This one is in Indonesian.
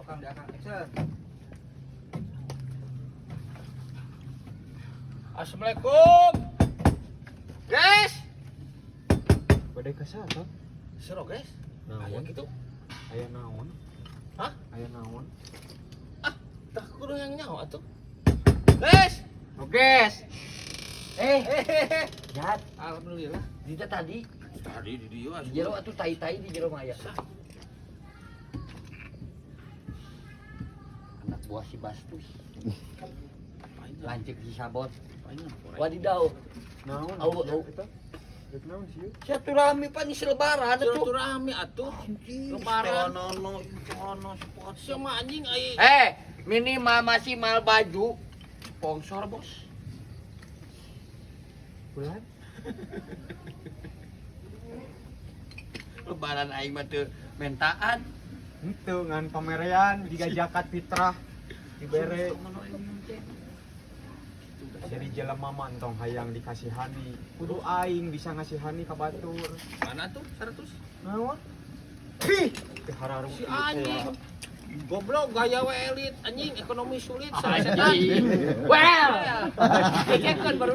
Rekam di akang action. Assalamualaikum. Guys. Badai kasata. Seru guys. Aya Naon? gitu. Aya naon? Hah? Aya naon? Tak kudu yang nyawa atuh. Guys. Oh, guys. Jat, Alhamdulillah. dita tadi Tadi di dia di jero atuh tai-tai di jero maya. Anak buah si Bastus. Lancip si Sabot. Wadidaw. Naon? Au, au. Eta? Rek naon sih? Silaturahmi pan isi lebaran atuh. Silaturahmi atuh. Lebaran. Sama anjing ai. Minimal maksimal baju sponsor bos. Bulan? Lebaran aing mah teu mentaan. Henteu ngan pamerean jiga zakat fitrah dibere. Jadi jelema mah entong hayang dikasihani. Kudu aing bisa ngasihani ka batur. Mana tuh 100? Naon? Ih, hararu Si anjing. Goblok gaya we elit anjing ekonomi sulit Anjing. Well. Kayak baru